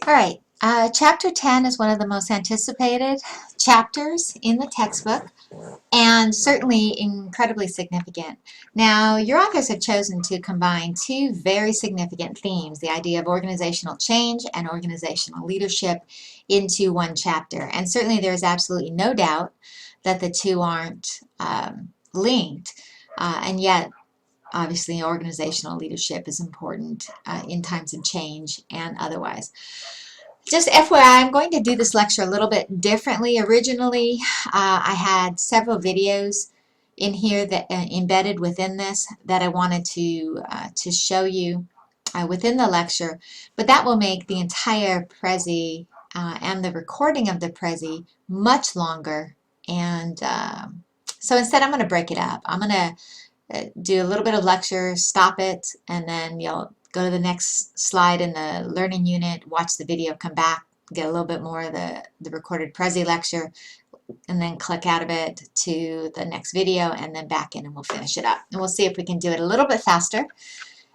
All right, Chapter 10 is one of the most anticipated chapters in the textbook and certainly incredibly significant. Now, your authors have chosen to combine two very significant themes, the idea of organizational change and organizational leadership, into one chapter. And certainly there is absolutely no doubt that the two aren't linked, and yet obviously organizational leadership is important in times of change and otherwise. Just FYI, I'm going to do this lecture a little bit differently. Originally, I had several videos in here that embedded within this that I wanted to show you within the lecture, but that will make the entire Prezi and the recording of the Prezi much longer. And so instead, I'm going to break it up. I'm going to do a little bit of lecture, stop it, and then you'll go to the next slide in the learning unit, watch the video, come back, get a little bit more of the recorded Prezi lecture, and then click out of it to the next video, and then back in, and we'll finish it up. And we'll see if we can do it a little bit faster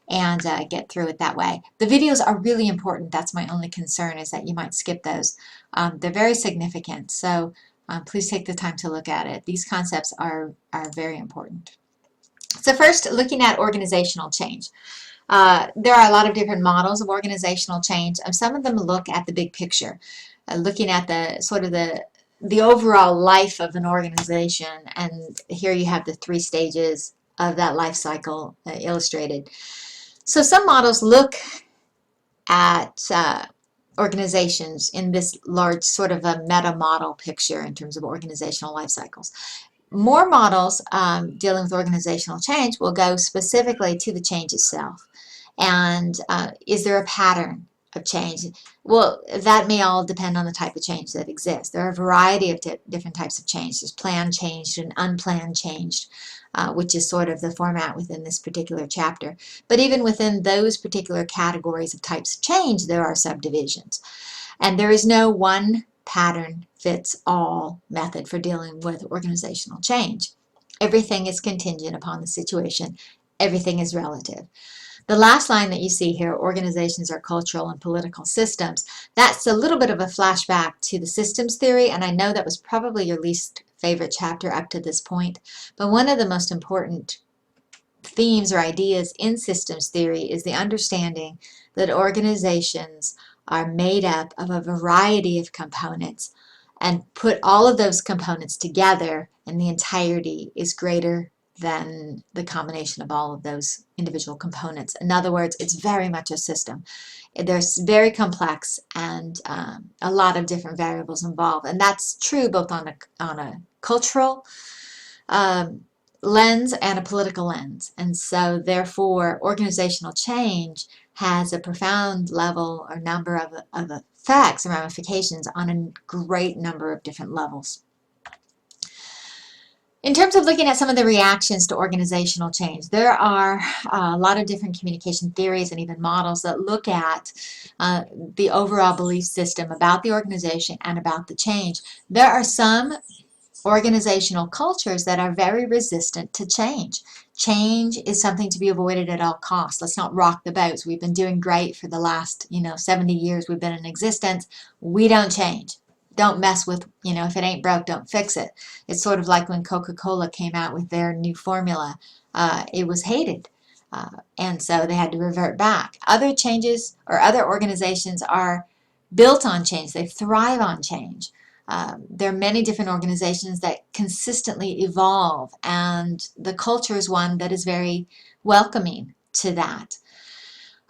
and get through it that way. The videos are really important. That's my only concern, is that you might skip those. They're very significant, so please take the time to look at it. These concepts are very important. So first, looking at organizational change. There are a lot of different models of organizational change. Some of them look at the big picture, looking at the sort of the overall life of an organization, and here you have the 3 stages of that life cycle illustrated. So some models look at organizations in this large sort of a meta model picture in terms of organizational life cycles. More models dealing with organizational change will go specifically to the change itself. And is there a pattern of change? Well, that may all depend on the type of change that exists. There are a variety of different types of change. There's planned change and unplanned change, which is sort of the format within this particular chapter. But even within those particular categories of types of change, there are subdivisions. And there is no one pattern fits all method for dealing with organizational change. Everything is contingent upon the situation. Everything is relative. The last line that you see here, organizations are cultural and political systems, that's a little bit of a flashback to the systems theory, and I know that was probably your least favorite chapter up to this point, but one of the most important themes or ideas in systems theory is the understanding that organizations are made up of a variety of components, and put all of those components together and the entirety is greater than the combination of all of those individual components. In other words, it's very much a system. There's very complex and a lot of different variables involved, and that's true both on a cultural lens and a political lens. And so therefore organizational change has a profound level or number of effects and ramifications on a great number of different levels. In terms of looking at some of the reactions to organizational change, there are a lot of different communication theories and even models that look at the overall belief system about the organization and about the change. There are some organizational cultures that are very resistant to change. Change is something to be avoided at all costs. Let's not rock the boats. We've been doing great for the last 70 years we've been in existence. We don't change. Don't mess with, if it ain't broke, don't fix it. It's sort of like when Coca-Cola came out with their new formula. It was hated, and so they had to revert back. Other changes or other organizations are built on change. They thrive on change. There are many different organizations that consistently evolve, and the culture is one that is very welcoming to that.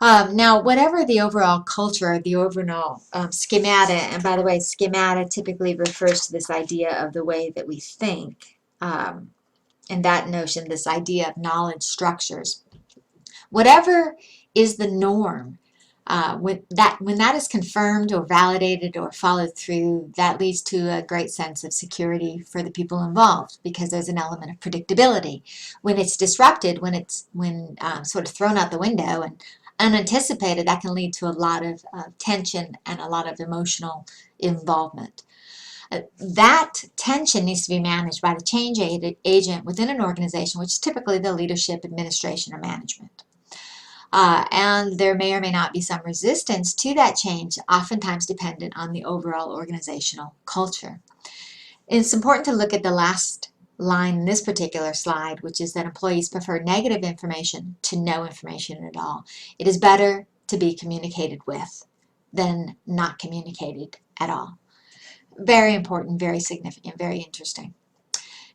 Now, whatever the overall culture, the overall schemata, and by the way, schemata typically refers to this idea of the way that we think, and that notion, this idea of knowledge structures. Whatever is the norm, when that is confirmed or validated or followed through, that leads to a great sense of security for the people involved, because there's an element of predictability. When it's disrupted, when sort of thrown out the window and unanticipated, that can lead to a lot of tension and a lot of emotional involvement. That tension needs to be managed by the change agent within an organization, which is typically the leadership, administration, or management. And there may or may not be some resistance to that change, oftentimes dependent on the overall organizational culture. It's important to look at the last line in this particular slide, which is that employees prefer negative information to no information at all. It is better to be communicated with than not communicated at all. Very important, very significant, very interesting.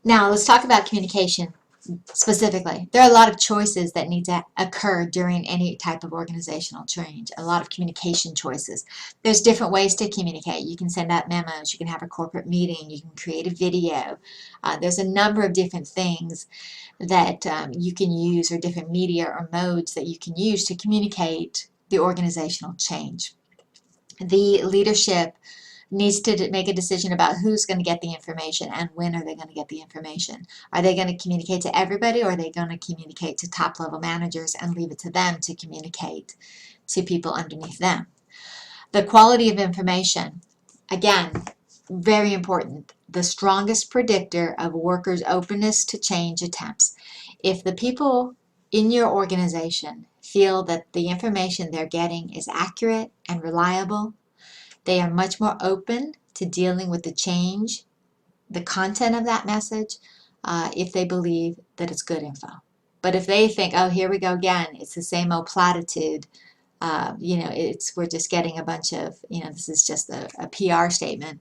Now let's talk about communication specifically. There are a lot of choices that need to occur during any type of organizational change, a lot of communication choices. There's different ways to communicate. You can send out memos, you can have a corporate meeting, you can create a video. There's a number of different things that you can use, or different media or modes that you can use to communicate the organizational change. The leadership needs to make a decision about who's going to get the information and when are they going to get the information. Are they going to communicate to everybody, or are they going to communicate to top level managers and leave it to them to communicate to people underneath them? The quality of information, again, very important. The strongest predictor of workers' openness to change attempts. If the people in your organization feel that the information they're getting is accurate and reliable, they are much more open to dealing with the change, the content of that message, if they believe that it's good info. But if they think, oh, here we go again, it's the same old platitude, we're just getting a bunch of, this is just a PR statement,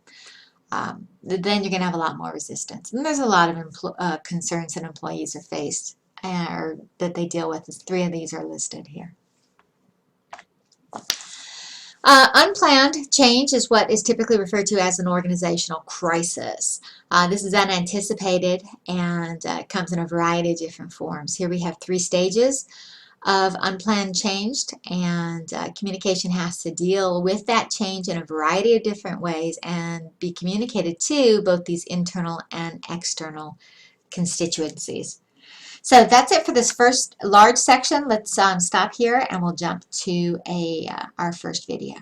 then you're going to have a lot more resistance. And there's a lot of concerns that employees are faced, or that they deal with. 3 of these are listed here. Unplanned change is what is typically referred to as an organizational crisis. This is unanticipated and comes in a variety of different forms. Here we have 3 stages of unplanned change, and communication has to deal with that change in a variety of different ways and be communicated to both these internal and external constituencies. So that's it for this first large section. Let's stop here and we'll jump to our first video.